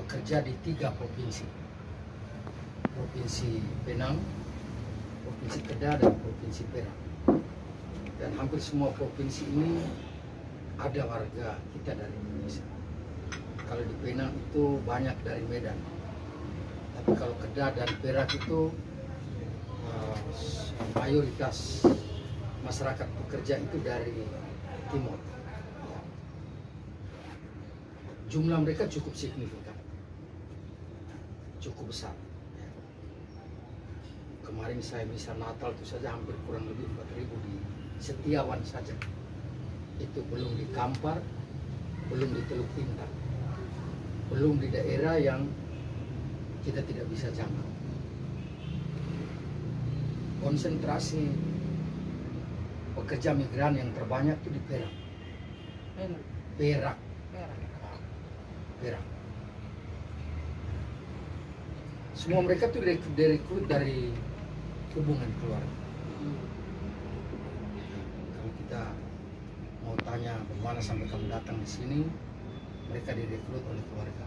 bekerja di 3 provinsi. Provinsi Penang, Provinsi Kedah, dan Provinsi Perak. Dan hampir semua provinsi ini ada warga kita dari Indonesia. Kalau di Penang itu banyak dari Medan. Tapi kalau Kedah dan Perak itu mayoritas masyarakat pekerja itu dari timur. Jumlah mereka cukup signifikan, cukup besar. Kemarin saya misa Natal itu saja hampir kurang lebih 4.000 di Setiawan saja. Itu belum di Kampar, belum di Teluk Intan, belum di daerah yang kita tidak bisa jangkau. Konsentrasi pekerja migran yang terbanyak itu di Perak. Perak. Semua mereka tuh direkrut dari hubungan keluarga. Kalau kita mau tanya bagaimana sampai kamu datang di sini, mereka direkrut oleh keluarga.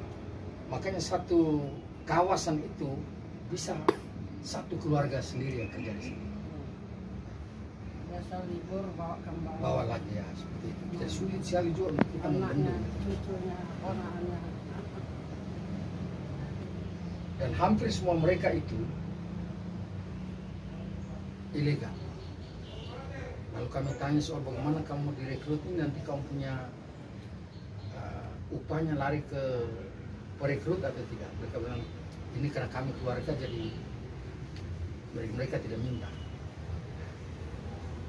Makanya satu kawasan itu bisa satu keluarga sendiri yang kerja di sini. Biasa libur bawa kembali. Bawa lagi ya seperti itu. Jadi sulit sekali juga untuk kita membendung. Cucunya, ponakannya. Dan hampir semua mereka itu ilegal. Lalu kami tanya soal bagaimana kamu direkrut ini, nanti kamu punya upahnya lari ke perekrut atau tidak. Mereka bilang ini karena kami keluarga jadi mereka tidak minta.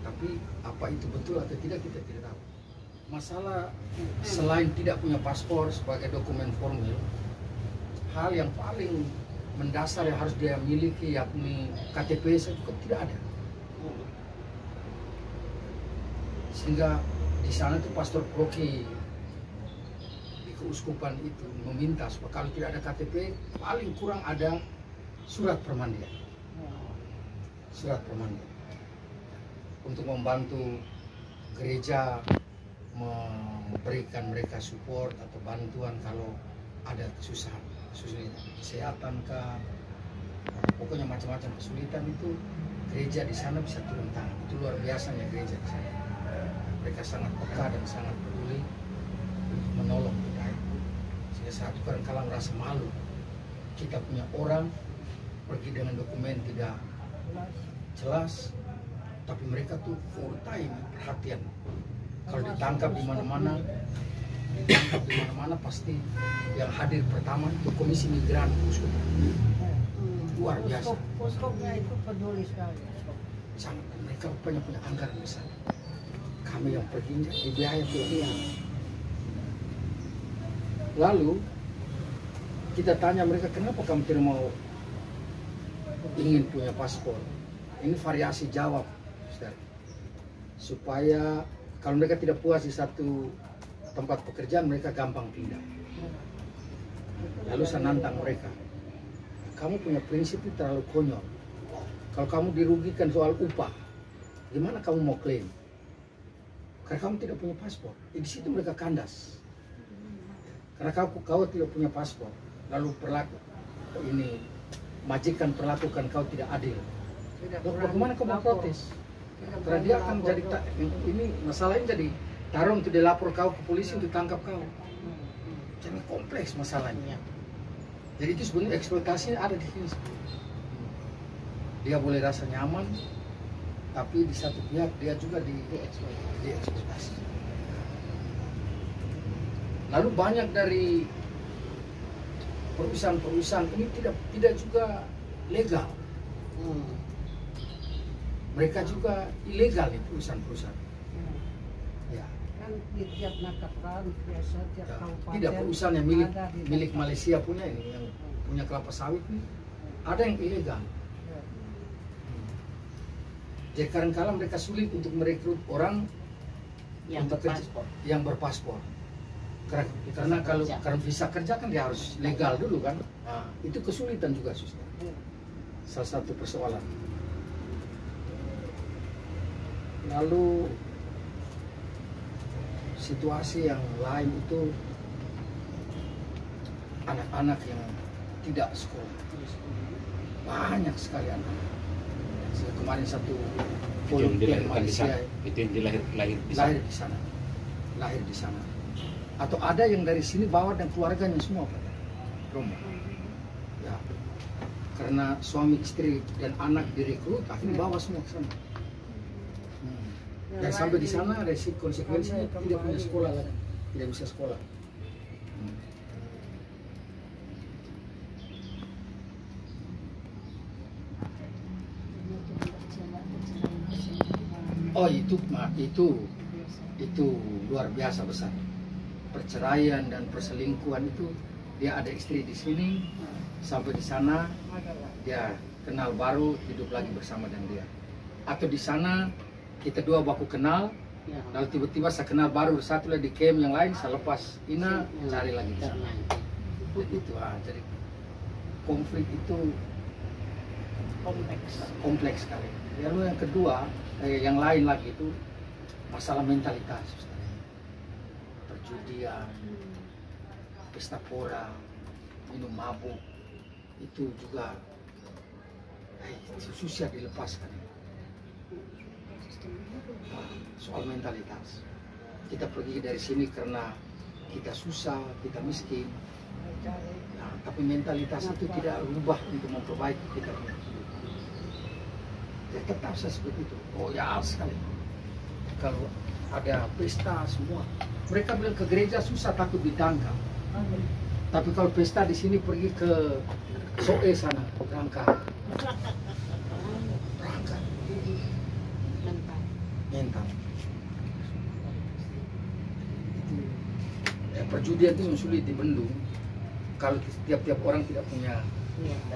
Tapi apa itu betul atau tidak kita tidak tahu. Masalah selain tidak punya paspor sebagai dokumen formil, hal yang paling mendasar yang harus dia miliki yakni KTP juga tidak ada. Sehingga di sana itu Pastor Proki di keuskupan itu meminta supaya kalau tidak ada KTP paling kurang ada surat permandian. Surat permandian untuk membantu gereja memberikan mereka support atau bantuan kalau ada kesusahan kesehatan kah, pokoknya macam-macam kesulitan itu gereja di sana bisa turun tangan. Itu luar biasanya gereja di sana. Mereka sangat peka dan sangat peduli untuk menolong kita. Sehingga satu kadang-kala merasa malu kita punya orang pergi dengan dokumen tidak jelas, tapi mereka tuh full time perhatian. Kalau ditangkap di mana-mana pasti yang hadir pertama itu Komisi Migran Uskup. Luar biasa. Uskupnya itu peduli sekali. Sangat. Mereka punya anggaran besar. Kami yang pergi dibiayai pihak. Lalu kita tanya mereka kenapa kamu tidak mau ingin punya paspor. Ini variasi jawab, Ustaz. Supaya kalau mereka tidak puas di satu tempat pekerjaan mereka gampang pindah. Lalu saya nantang mereka, kamu punya prinsip itu terlalu konyol. Kalau kamu dirugikan soal upah, gimana kamu mau klaim? Karena kamu tidak punya paspor. Di situ mereka kandas. Karena kau tidak punya paspor, lalu ini majikan perlakukan kau tidak adil. Bagaimana kau mau protes? Karena dia akan jadi ini masalahnya jadi taruh untuk dilapor kau ke polisi untuk tangkap kau. Jadi kompleks masalahnya. Jadi itu sebenarnya eksploitasinya ada di sini. Dia boleh rasa nyaman, tapi di satu pihak dia juga dieksploitasi. Lalu banyak dari perusahaan-perusahaan ini tidak juga legal. Mereka juga ilegal nih perusahaan-perusahaan. Ya. Kan di tiap nakatan biasa tiap kabupaten. Tidak perusahaan yang milik Malaysia punya ini yang punya kelapa sawit ini ada yang ilegal. Jadi kadang-kadang mereka sulit untuk merekrut orang yang berpaspor. Karena kalau karena visa kerja kan dia harus legal dulu kan. Nah, itu kesulitan juga Suster. Salah satu persoalan. Lalu situasi yang lain itu anak-anak yang tidak sekolah. Banyak sekali anak. Kemarin satu Itu yang dilahirkan di Malaysia sana. Itu yang lahir di sana. lahir di sana. Lahir di sana. Atau ada yang dari sini bawa dan keluarganya semua, Pak. Romo. Ya. Karena suami istri dan anak direkrut, akhirnya bawa semua ke sana. Dan sampai di sana ada konsekuensinya tidak punya sekolah lagi, tidak bisa sekolah. Oh itu luar biasa besar. Perceraian dan perselingkuhan itu, dia ada istri di sini, sampai di sana dia kenal baru, hidup lagi bersama dengan dia. Atau di sana kita dua baku kenal, lalu tiba-tiba saya kenal baru satu lagi di camp yang lain, saya lepas Ina cari lagi di sana. Jadi itu jadi konflik itu kompleks sekali. Lalu yang kedua, yang lain lagi itu masalah mentalitas, perjudian, pesta pora, minum mabuk, itu juga susah dilepaskan. Soal mentalitas, kita pergi dari sini karena kita susah, kita miskin. Nah, tapi mentalitas itu tidak berubah untuk memperbaiki kita. Ya, tetap saya seperti itu. Oh ya sekali. Kalau ada pesta semua, mereka bilang ke gereja susah, takut ditangkap. Tapi kalau pesta di sini pergi ke Soe sana, berangkat. Mental. Perjudian itu yang sulit dibendung kalau tiap-tiap orang tidak punya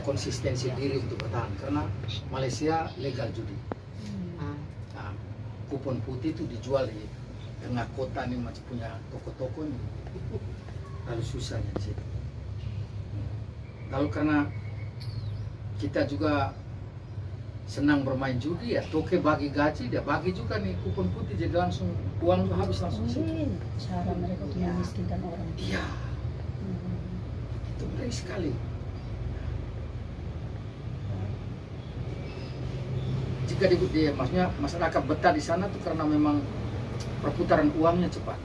konsistensi diri untuk bertahan, karena Malaysia legal judi. Nah, kupon putih itu dijual di tengah kota nih, macam punya toko-toko nih, lalu susahnya di situ. Lalu karena kita juga senang bermain judi, ya toke bagi gaji, dia bagi juga nih kupon putih, jadi langsung uang itu habis langsung di situ. Cara mereka untuk memiskinkan orang. Iya, itu ngeri sekali. Jika maksudnya masyarakat betah di sana tuh karena memang perputaran uangnya cepat,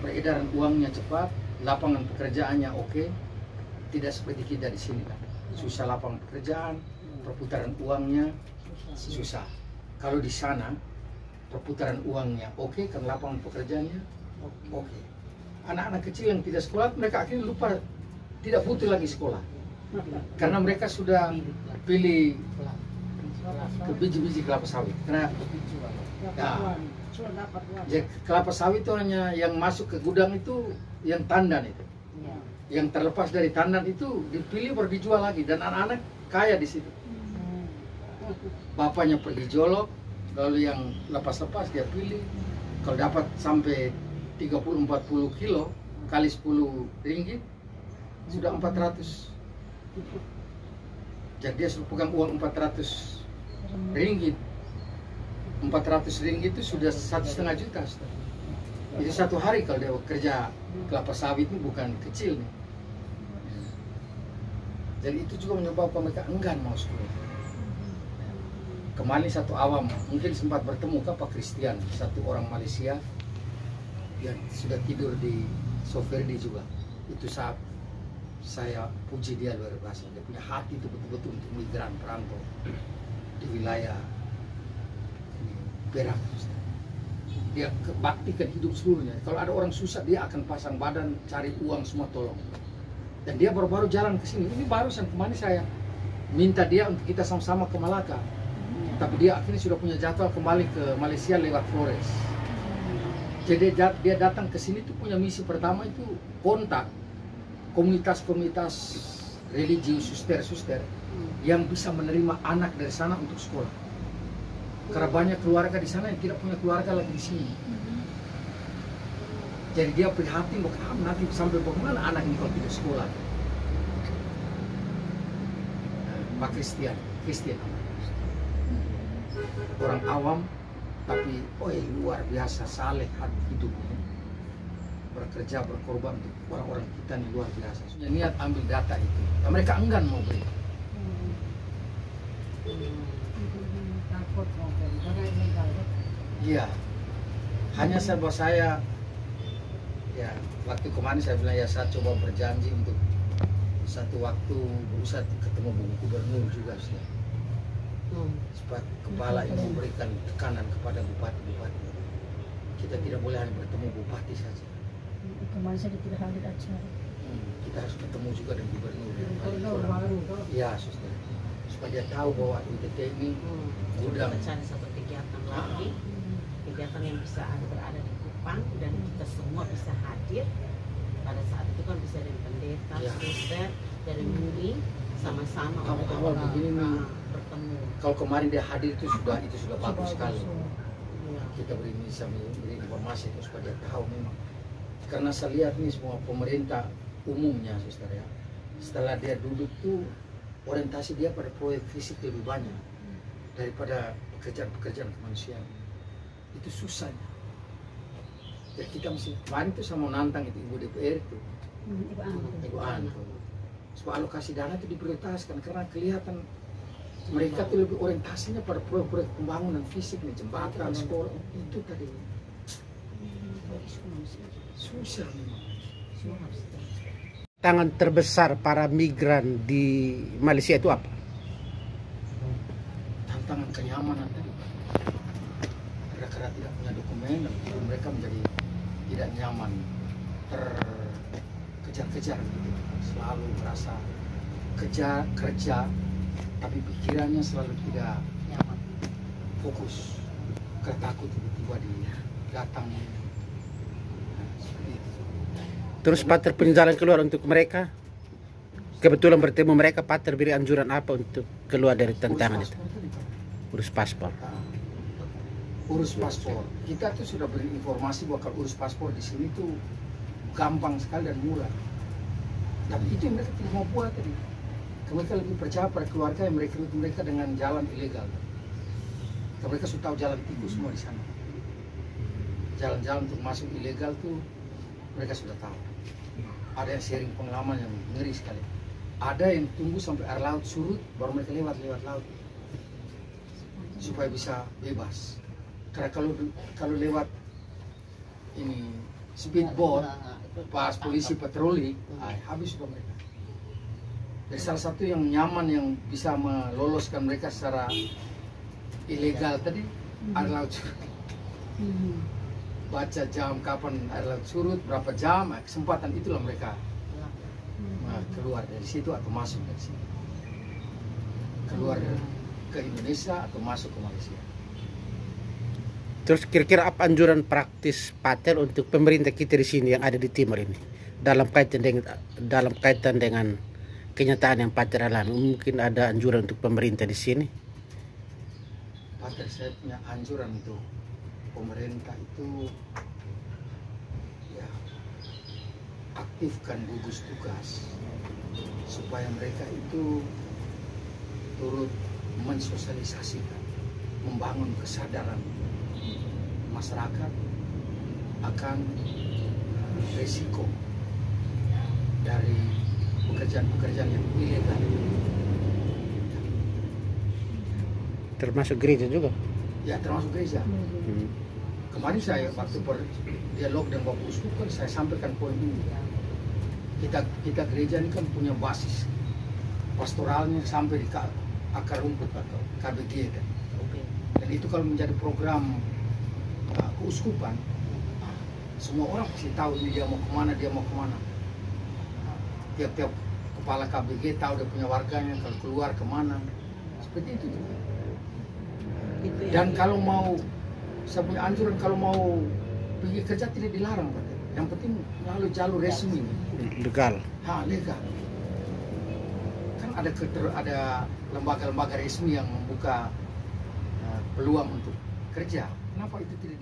peredaran uangnya cepat, lapangan pekerjaannya oke, tidak seperti kita di sini kan, susah lapangan pekerjaan, perputaran uangnya susah. Kalau di sana perputaran uangnya oke, karena lapangan pekerjaannya oke. Anak-anak kecil yang tidak sekolah, mereka akhirnya lupa, tidak butuh lagi sekolah, karena mereka sudah pilih ke biji-biji kelapa sawit. Karena ya, kelapa sawit itu hanya yang masuk ke gudang itu yang tandan itu, yang terlepas dari tandan itu dipilih baru dijual lagi, dan anak-anak kaya di situ. Bapaknya pergi jolok, lalu yang lepas-lepas dia pilih. Kalau dapat sampai 30-40 kilo kali 10 ringgit sudah 400. Jadi dia sudah pegang uang 400 ringgit. 400 ringgit itu sudah 1,5 juta. Itu satu hari kalau dia kerja kelapa sawit itu bukan kecil nih. Jadi itu juga menyebabkan mereka enggan mau sekolah. Kemarin satu awam mungkin sempat bertemu Pak Christian, satu orang Malaysia yang sudah tidur di Soferdi juga. Itu saat saya puji dia luar biasa. Dia punya hati itu betul-betul untuk migran perantau di wilayah Perak. Dia baktikan hidup seluruhnya. Kalau ada orang susah, dia akan pasang badan cari uang semua tolong. Dan dia baru-baru jalan ke sini. Ini barusan kemarin saya minta dia untuk kita sama-sama ke Malaka. Tapi dia akhirnya sudah punya jadwal kembali ke Malaysia lewat Flores. Jadi dia datang ke sini tuh punya misi pertama itu kontak komunitas-komunitas religius, suster-suster yang bisa menerima anak dari sana untuk sekolah. Karena banyak keluarga di sana yang tidak punya keluarga lagi di sini. Jadi dia prihatin, nanti sampai bagaimana anak ini kalau tidak sekolah. Pak Christian. Orang awam, tapi luar biasa saleh hati hidupnya. bekerja berkorban untuk orang-orang kita ini luar biasa. Niat ambil data itu, mereka enggan mau beri. Takut mungkin karena ilegal. Iya, hanya serba saya. Ya, waktu kemarin saya bilang ya saya coba berjanji untuk satu waktu berusaha ketemu Bu Gubernur juga sudah. Supaya kepala ini memberikan tekanan kepada bupati-bupati. Kita tidak boleh hanya bertemu bupati saja. Kemarin saya tidak hadir acara. Kita harus ketemu juga dengan gubernur. Baru toh. Ya, suster. Supaya dia tahu bahwa UTT ini gudang. Cari satu kegiatan lagi, kegiatan yang bisa berada di Kupang dan kita semua bisa hadir. Pada saat itu kan bisa dari pendeta, Ya. suster, dari MUI sama-sama Awal begini nih. bertemu. Kalau kemarin dia hadir itu sudah bagus sekali. Ya. Kita bisa beri informasi itu supaya dia tahu memang. Karena saya lihat nih semua pemerintah umumnya, suster ya. Setelah dia duduk tuh orientasi dia pada proyek fisik lebih banyak daripada pekerjaan-pekerjaan kemanusiaan. Itu susahnya. Ya kita mesti kemarin tuh sama nantang itu Ibu DPR itu, Ibu An. Supaya alokasi dana itu diprioritaskan karena kelihatan mereka tuh lebih orientasinya pada proyek-proyek pembangunan fisik nih, jembatan, sekolah itu tadi. Susah memang. Tantangan terbesar para migran di Malaysia itu apa? Tantangan kenyamanan tadi. Karena tidak punya dokumen, dan mereka menjadi tidak nyaman, terkejar-kejar gitu. Selalu merasa kerja, tapi pikirannya selalu tidak Nyaman. fokus. Ketakut tiba-tiba datang. Nah, seperti itu. Terus Pater penjalan keluar untuk mereka? Kebetulan bertemu mereka, Pater beri anjuran apa untuk keluar dari tantangan itu? Urus paspor. Urus paspor. Kita tuh sudah beri informasi bahwa kalau urus paspor di sini tuh gampang sekali dan murah. Tapi itu yang mereka tidak mau buat tadi. Mereka lebih percaya pada keluarga yang merekrut mereka dengan jalan ilegal. Mereka sudah tahu jalan tikus semua di sana. Jalan-jalan untuk masuk ilegal tuh mereka sudah tahu. Ada yang sharing pengalaman yang ngeri sekali. Ada yang tunggu sampai air laut surut baru mereka lewat laut supaya bisa bebas. Karena kalau lewat ini speedboat pas polisi patroli, habis sudah mereka. Jadi salah satu yang nyaman yang bisa meloloskan mereka secara ilegal tadi air laut surut. Baca jam kapan air laut surut, berapa jam, kesempatan itulah mereka keluar dari situ atau masuk dari situ. Keluar ke Indonesia atau masuk ke Malaysia. Terus kira-kira apa anjuran praktis Pater untuk pemerintah kita di sini yang ada di timur ini dalam kaitan dengan kenyataan yang Pater alami? Mungkin ada anjuran untuk pemerintah di sini? Pater, saya punya anjuran untuk pemerintah itu ya aktifkan gugus tugas supaya mereka itu turut mensosialisasikan, membangun kesadaran masyarakat akan resiko dari pekerjaan-pekerjaan yang ilegal. Termasuk gereja juga? Ya, termasuk gereja. Kemarin saya waktu berdialog dengan Bapak Uskup kan saya sampaikan poin ini. Kita gereja ini kan punya basis pastoralnya sampai di akar rumput atau KBG kan. Dan itu kalau menjadi program keuskupan, semua orang pasti tahu ini dia mau kemana. Tiap-tiap kepala KBG tahu dia punya warganya kalau keluar kemana. Seperti itu juga. Dan kalau mau, saya punya anjuran kalau mau pergi kerja tidak dilarang, Pak. Yang penting melalui jalur resmi. Legal. Legal. Kan ada lembaga-lembaga resmi yang membuka peluang untuk kerja. Kenapa itu tidak